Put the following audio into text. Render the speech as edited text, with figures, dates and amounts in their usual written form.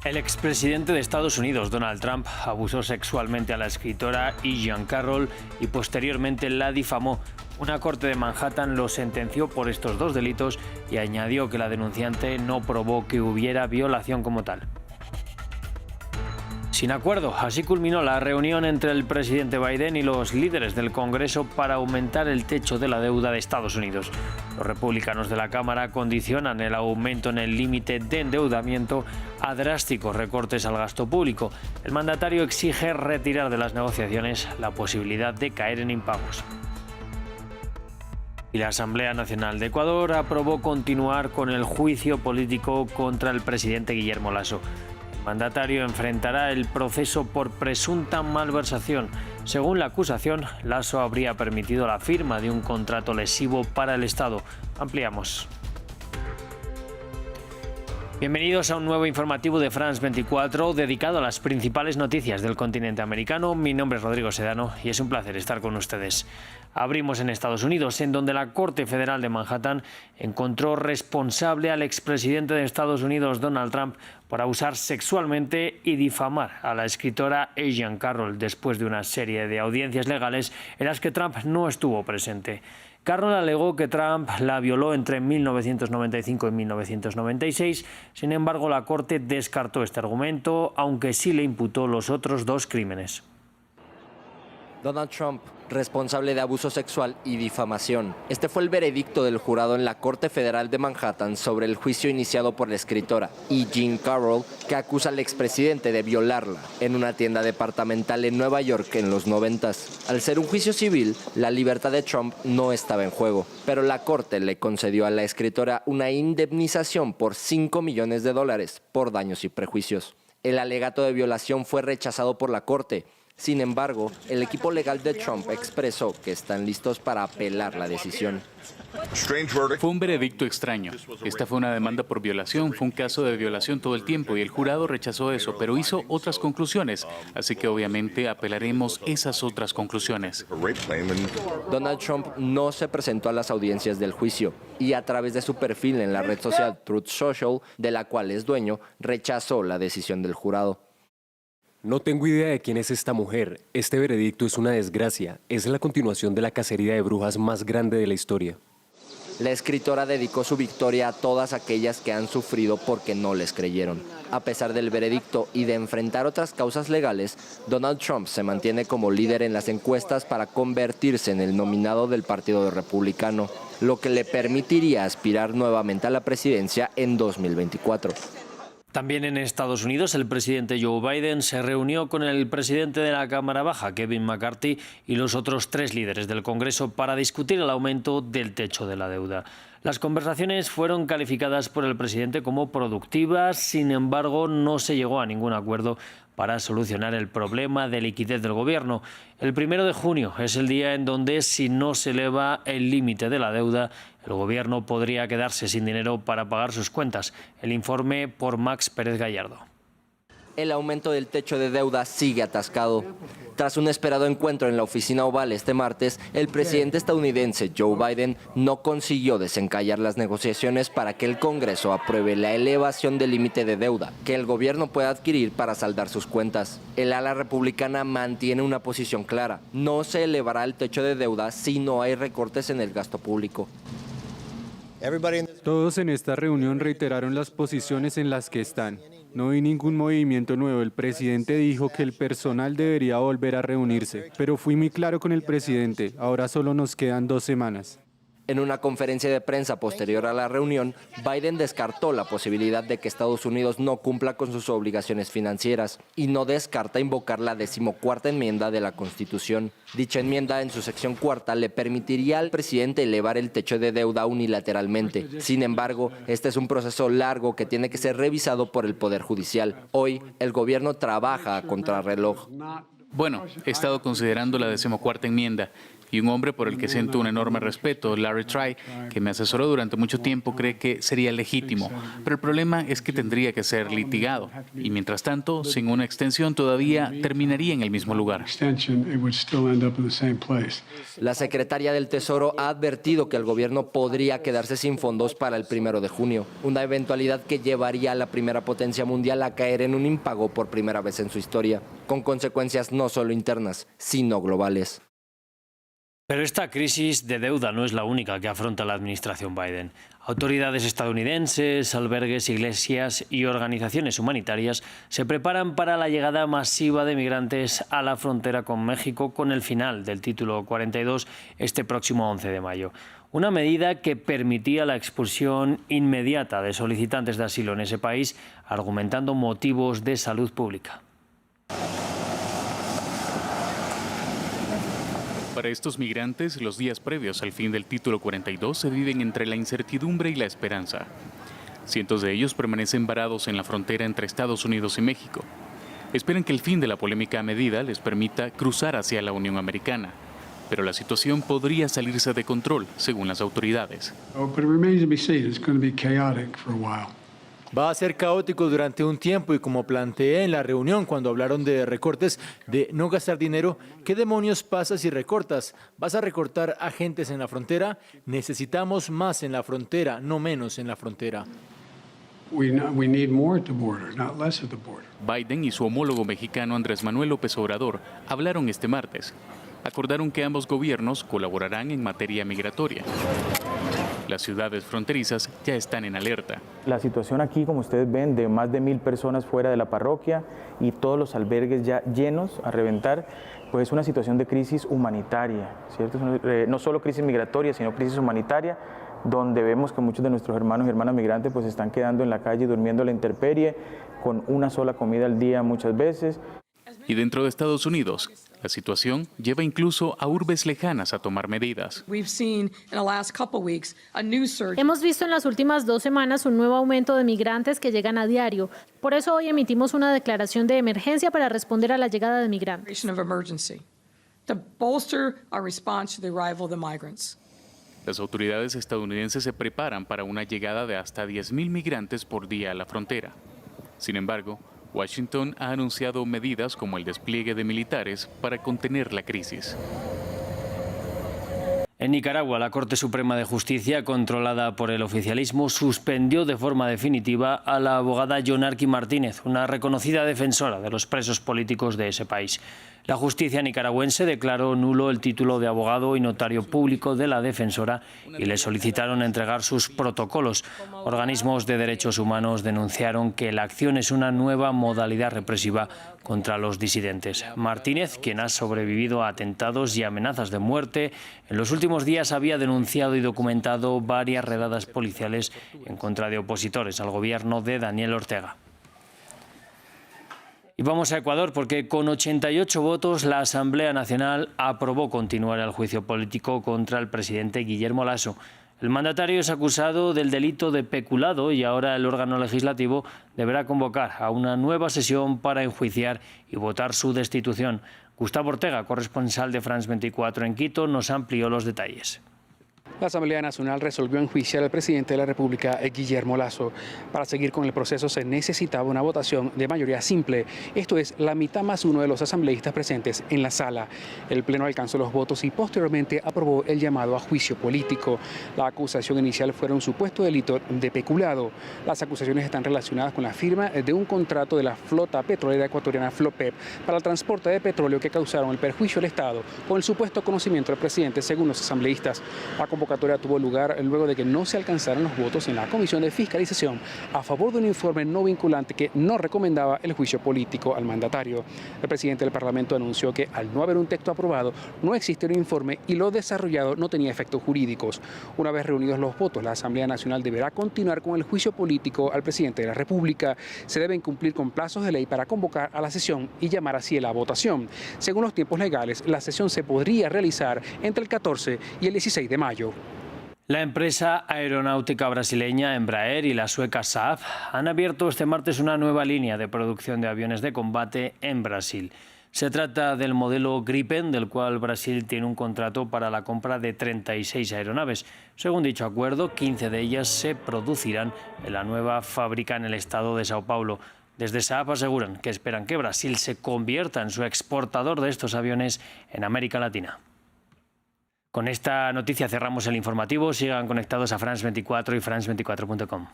El expresidente de Estados Unidos, Donald Trump, abusó sexualmente a la escritora Jean Carroll y posteriormente la difamó. Una corte de Manhattan lo sentenció por estos dos delitos y añadió que la denunciante no probó que hubiera violación como tal. Sin acuerdo, así culminó la reunión entre el presidente Biden y los líderes del Congreso para aumentar el techo de la deuda de Estados Unidos. Los republicanos de la Cámara condicionan el aumento en el límite de endeudamiento a drásticos recortes al gasto público. El mandatario exige retirar de las negociaciones la posibilidad de caer en impagos. Y la Asamblea Nacional de Ecuador aprobó continuar con el juicio político contra el presidente Guillermo Lasso. El mandatario enfrentará el proceso por presunta malversación. Según la acusación, Lasso habría permitido la firma de un contrato lesivo para el Estado. Ampliamos. Bienvenidos a un nuevo informativo de France 24 dedicado a las principales noticias del continente americano. Mi nombre es Rodrigo Sedano y es un placer estar con ustedes. Abrimos en Estados Unidos, en donde la Corte Federal de Manhattan encontró responsable al expresidente de Estados Unidos, Donald Trump, por abusar sexualmente y difamar a la escritora Jean Carroll después de una serie de audiencias legales en las que Trump no estuvo presente. Carroll alegó que Trump la violó entre 1995 y 1996. Sin embargo, la Corte descartó este argumento, aunque sí le imputó los otros dos crímenes. Donald Trump, responsable de abuso sexual y difamación. Este fue el veredicto del jurado en la Corte Federal de Manhattan sobre el juicio iniciado por la escritora Jean Carroll, que acusa al expresidente de violarla en una tienda departamental en Nueva York en los 90s. Al ser un juicio civil, la libertad de Trump no estaba en juego, pero la Corte le concedió a la escritora una indemnización por $5 millones por daños y prejuicios. El alegato de violación fue rechazado por la Corte. Sin embargo, el equipo legal de Trump expresó que están listos para apelar la decisión. Fue un veredicto extraño. Esta fue una demanda por violación, fue un caso de violación todo el tiempo y el jurado rechazó eso, pero hizo otras conclusiones. Así que obviamente apelaremos esas otras conclusiones. Donald Trump no se presentó a las audiencias del juicio y a través de su perfil en la red social Truth Social, de la cual es dueño, rechazó la decisión del jurado. No tengo idea de quién es esta mujer. Este veredicto es una desgracia. Es la continuación de la cacería de brujas más grande de la historia. La escritora dedicó su victoria a todas aquellas que han sufrido porque no les creyeron. A pesar del veredicto y de enfrentar otras causas legales, Donald Trump se mantiene como líder en las encuestas para convertirse en el nominado del Partido Republicano, lo que le permitiría aspirar nuevamente a la presidencia en 2024. También en Estados Unidos, el presidente Joe Biden se reunió con el presidente de la Cámara Baja, Kevin McCarthy, y los otros tres líderes del Congreso para discutir el aumento del techo de la deuda. Las conversaciones fueron calificadas por el presidente como productivas, sin embargo, no se llegó a ningún acuerdo para solucionar el problema de liquidez del gobierno. El 1 de junio es el día en donde, si no se eleva el límite de la deuda, el gobierno podría quedarse sin dinero para pagar sus cuentas. El informe por Max Pérez Gallardo. El aumento del techo de deuda sigue atascado. Tras un esperado encuentro en la oficina oval este martes, el presidente estadounidense Joe Biden no consiguió desencallar las negociaciones para que el Congreso apruebe la elevación del límite de deuda que el gobierno puede adquirir para saldar sus cuentas. El ala republicana mantiene una posición clara: no se elevará el techo de deuda si no hay recortes en el gasto público. Todos en esta reunión reiteraron las posiciones en las que están. No hay ningún movimiento nuevo. El presidente dijo que el personal debería volver a reunirse, pero fui muy claro con el presidente. Ahora solo nos quedan 2 semanas. En una conferencia de prensa posterior a la reunión, Biden descartó la posibilidad de que Estados Unidos no cumpla con sus obligaciones financieras y no descarta invocar la 14ª enmienda de la Constitución. Dicha enmienda, en su sección 4, le permitiría al presidente elevar el techo de deuda unilateralmente. Sin embargo, este es un proceso largo que tiene que ser revisado por el Poder Judicial. Hoy, el gobierno trabaja a contrarreloj. Bueno, he estado considerando la 14ª enmienda. Y un hombre por el que siento un enorme respeto, Larry Tribe, que me asesoró durante mucho tiempo, cree que sería legítimo. Pero el problema es que tendría que ser litigado. Y mientras tanto, sin una extensión, todavía terminaría en el mismo lugar. La secretaria del Tesoro ha advertido que el gobierno podría quedarse sin fondos para el 1 de junio, una eventualidad que llevaría a la primera potencia mundial a caer en un impago por primera vez en su historia, con consecuencias no solo internas, sino globales. Pero esta crisis de deuda no es la única que afronta la administración Biden. Autoridades estadounidenses, albergues, iglesias y organizaciones humanitarias se preparan para la llegada masiva de migrantes a la frontera con México con el final del título 42 este próximo 11 de mayo. Una medida que permitía la expulsión inmediata de solicitantes de asilo en ese país, argumentando motivos de salud pública. Para estos migrantes, los días previos al fin del título 42 se viven entre la incertidumbre y la esperanza. Cientos de ellos permanecen varados en la frontera entre Estados Unidos y México. Esperan que el fin de la polémica medida les permita cruzar hacia la Unión Americana. Pero la situación podría salirse de control, según las autoridades. Va a ser caótico durante un tiempo y como planteé en la reunión cuando hablaron de recortes, de no gastar dinero, ¿qué demonios pasa si recortas? ¿Vas a recortar agentes en la frontera? Necesitamos más en la frontera, no menos en la frontera. Biden y su homólogo mexicano Andrés Manuel López Obrador hablaron este martes. Acordaron que ambos gobiernos colaborarán en materia migratoria. Las ciudades fronterizas ya están en alerta. La situación aquí, como ustedes ven, de más de 1,000 personas fuera de la parroquia y todos los albergues ya llenos a reventar, pues es una situación de crisis humanitaria, ¿cierto? No solo crisis migratoria, sino crisis humanitaria, donde vemos que muchos de nuestros hermanos y hermanas migrantes pues están quedando en la calle durmiendo a la intemperie, con una sola comida al día muchas veces. Y dentro de Estados Unidos, la situación lleva incluso a urbes lejanas a tomar medidas. Hemos visto en las últimas 2 semanas un nuevo aumento de migrantes que llegan a diario. Por eso hoy emitimos una declaración de emergencia para responder a la llegada de migrantes. Las autoridades estadounidenses se preparan para una llegada de hasta 10,000 migrantes por día a la frontera. Sin embargo, Washington ha anunciado medidas como el despliegue de militares para contener la crisis. En Nicaragua, la Corte Suprema de Justicia, controlada por el oficialismo, suspendió de forma definitiva a la abogada Yonarqui Martínez, una reconocida defensora de los presos políticos de ese país. La justicia nicaragüense declaró nulo el título de abogado y notario público de la defensora y le solicitaron entregar sus protocolos. Organismos de derechos humanos denunciaron que la acción es una nueva modalidad represiva contra los disidentes. Martínez, quien ha sobrevivido a atentados y amenazas de muerte, en los últimos días había denunciado y documentado varias redadas policiales en contra de opositores al gobierno de Daniel Ortega. Y vamos a Ecuador porque con 88 votos la Asamblea Nacional aprobó continuar el juicio político contra el presidente Guillermo Lasso. El mandatario es acusado del delito de peculado y ahora el órgano legislativo deberá convocar a una nueva sesión para enjuiciar y votar su destitución. Gustavo Ortega, corresponsal de France 24 en Quito, nos amplió los detalles. La Asamblea Nacional resolvió enjuiciar al presidente de la República, Guillermo Lasso. Para seguir con el proceso se necesitaba una votación de mayoría simple, esto es, la mitad más uno de los asambleístas presentes en la sala. El Pleno alcanzó los votos y posteriormente aprobó el llamado a juicio político. La acusación inicial fue un supuesto delito de peculado. Las acusaciones están relacionadas con la firma de un contrato de la flota petrolera ecuatoriana Flopep para el transporte de petróleo que causaron el perjuicio al Estado con el supuesto conocimiento del presidente, según los asambleístas. La convocatoria tuvo lugar luego de que no se alcanzaron los votos en la Comisión de Fiscalización a favor de un informe no vinculante que no recomendaba el juicio político al mandatario. El presidente del Parlamento anunció que al no haber un texto aprobado no existía un informe y lo desarrollado no tenía efectos jurídicos. Una vez reunidos los votos, la Asamblea Nacional deberá continuar con el juicio político al presidente de la República. Se deben cumplir con plazos de ley para convocar a la sesión y llamar así a la votación. Según los tiempos legales, la sesión se podría realizar entre el 14 y el 16 de mayo. La empresa aeronáutica brasileña Embraer y la sueca Saab han abierto este martes una nueva línea de producción de aviones de combate en Brasil. Se trata del modelo Gripen, del cual Brasil tiene un contrato para la compra de 36 aeronaves. Según dicho acuerdo, 15 de ellas se producirán en la nueva fábrica en el estado de Sao Paulo. Desde Saab aseguran que esperan que Brasil se convierta en su exportador de estos aviones en América Latina. Con esta noticia cerramos el informativo. Sigan conectados a France 24 y France24.com.